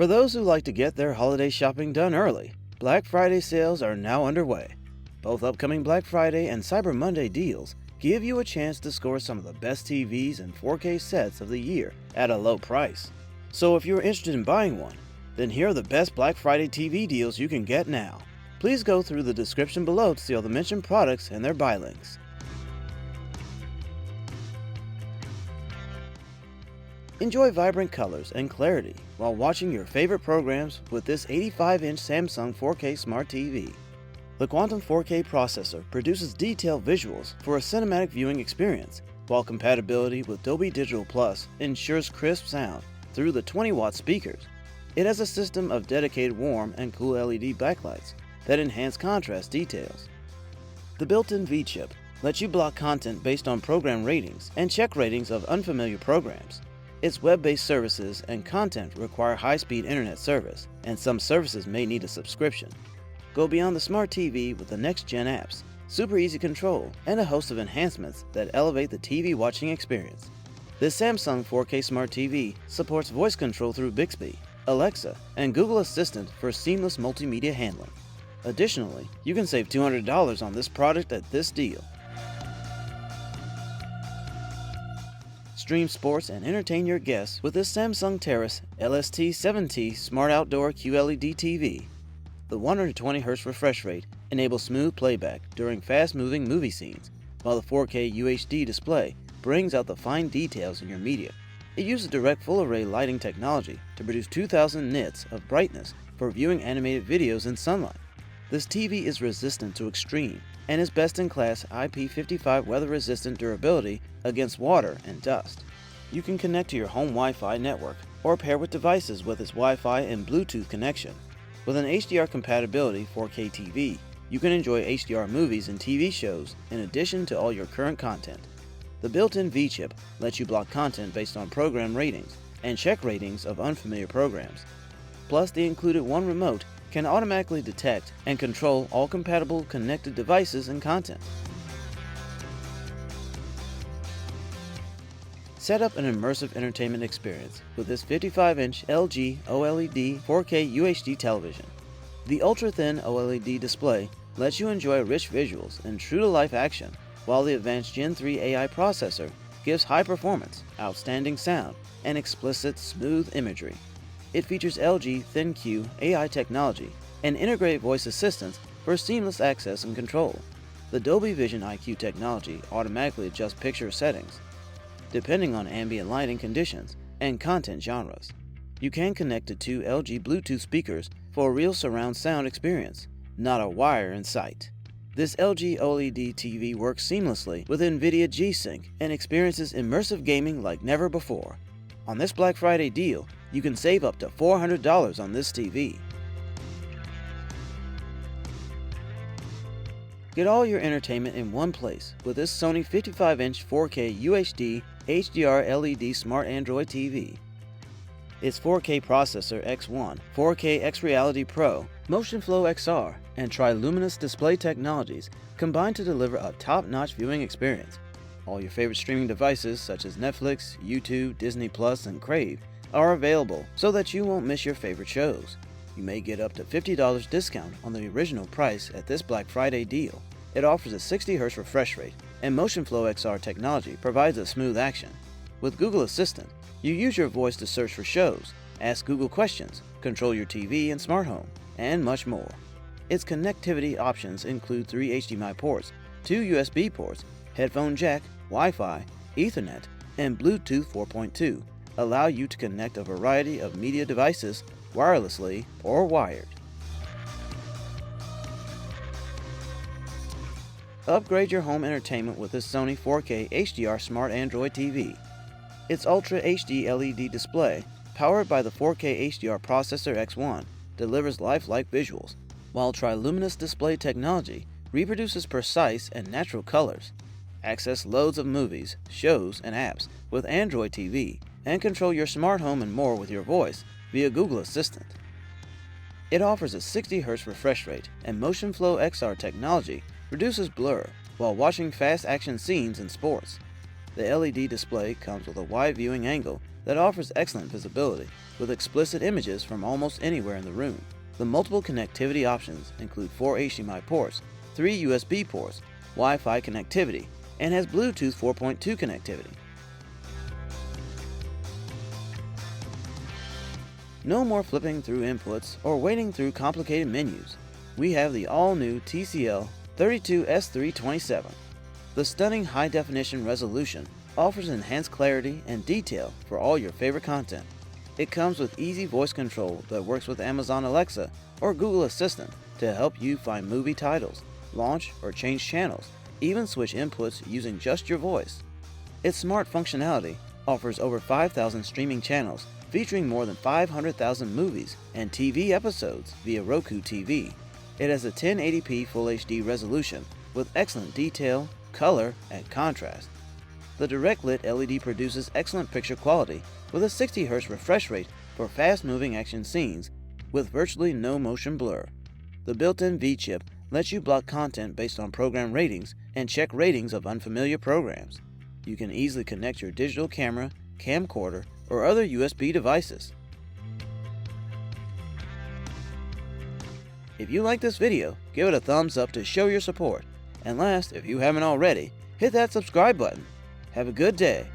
For those who like to get their holiday shopping done early, Black Friday sales are now underway. Both upcoming Black Friday and Cyber Monday deals give you a chance to score some of the best TVs and 4K sets of the year at a low price. So if you're interested in buying one, then here are the best Black Friday TV deals you can get now. Please go through the description below to see all the mentioned products and their buy links. Enjoy vibrant colors and clarity while watching your favorite programs with this 85-inch Samsung 4K Smart TV. The Quantum 4K processor produces detailed visuals for a cinematic viewing experience, while compatibility with Dolby Digital Plus ensures crisp sound through the 20-watt speakers. It has a system of dedicated warm and cool LED backlights that enhance contrast details. The built-in V-chip lets you block content based on program ratings and check ratings of unfamiliar programs. Its web-based services and content require high-speed internet service, and some services may need a subscription. Go beyond the smart TV with the next-gen apps, super easy control, and a host of enhancements that elevate the TV watching experience. This Samsung 4K Smart TV supports voice control through Bixby, Alexa, and Google Assistant for seamless multimedia handling. Additionally, you can save $200 on this product at this deal. Stream sports and entertain your guests with this Samsung Terrace LST7T Smart Outdoor QLED TV. The 120Hz refresh rate enables smooth playback during fast-moving movie scenes, while the 4K UHD display brings out the fine details in your media. It uses direct full-array lighting technology to produce 2000 nits of brightness for viewing animated videos in sunlight. This TV is resistant to extreme and is best-in-class IP55 weather-resistant durability against water and dust. You can connect to your home Wi-Fi network or pair with devices with its Wi-Fi and Bluetooth connection. With an HDR compatibility 4K TV, you can enjoy HDR movies and TV shows in addition to all your current content. The built-in V-chip lets you block content based on program ratings and check ratings of unfamiliar programs. Plus, the included One remote can automatically detect and control all compatible connected devices and content. Set up an immersive entertainment experience with this 55-inch LG OLED 4K UHD television. The ultra-thin OLED display lets you enjoy rich visuals and true-to-life action, while the advanced Gen 3 AI processor gives high performance, outstanding sound, and explicit, smooth imagery. It features LG ThinQ AI technology and integrated voice assistance for seamless access and control. The Dolby Vision IQ technology automatically adjusts picture settings, depending on ambient lighting conditions and content genres. You can connect to two LG Bluetooth speakers for a real surround sound experience, not a wire in sight. This LG OLED TV works seamlessly with NVIDIA G-Sync and experiences immersive gaming like never before. On this Black Friday deal, you can save up to $400 on this TV. Get all your entertainment in one place with this Sony 55-inch 4K UHD HDR LED Smart Android TV. Its 4K processor X1, 4K XReality Pro, MotionFlow XR, and Triluminous display technologies combine to deliver a top-notch viewing experience. All your favorite streaming devices such as Netflix, YouTube, Disney Plus, and Crave are available so that you won't miss your favorite shows. You may get up to $50 discount on the original price at this Black Friday deal. It offers a 60Hz refresh rate, and MotionFlow XR technology provides a smooth action. With Google Assistant, you use your voice to search for shows, ask Google questions, control your TV and smart home, and much more. Its connectivity options include 3 HDMI ports, 2 USB ports, headphone jack, Wi-Fi, Ethernet, and Bluetooth 4.2, allow you to connect a variety of media devices wirelessly or wired. Upgrade your home entertainment with this Sony 4K HDR Smart Android TV. Its Ultra HD LED display, powered by the 4K HDR processor X1, delivers lifelike visuals, while Triluminous display technology reproduces precise and natural colors. Access loads of movies, shows, and apps with Android TV, and control your smart home and more with your voice via Google Assistant. It offers a 60Hz refresh rate, and MotionFlow XR technology reduces blur while watching fast action scenes in sports. The LED display comes with a wide viewing angle that offers excellent visibility, with explicit images from almost anywhere in the room. The multiple connectivity options include 4 HDMI ports, 3 USB ports, Wi-Fi connectivity, and has Bluetooth 4.2 connectivity. No more flipping through inputs or wading through complicated menus. We have the all-new TCL 32S327. The stunning high-definition resolution offers enhanced clarity and detail for all your favorite content. It comes with easy voice control that works with Amazon Alexa or Google Assistant to help you find movie titles, launch or change channels, even switch inputs using just your voice. Its smart functionality offers over 5,000 streaming channels featuring more than 500,000 movies and TV episodes via Roku TV. It has a 1080p Full HD resolution with excellent detail, color, and contrast. The direct lit LED produces excellent picture quality with a 60 Hz refresh rate for fast-moving action scenes with virtually no motion blur. The built-in V-chip lets you block content based on program ratings and check ratings of unfamiliar programs. You can easily connect your digital camera, camcorder, or other USB devices. If you like this video, give it a thumbs up to show your support. And last, if you haven't already, hit that subscribe button. Have a good day.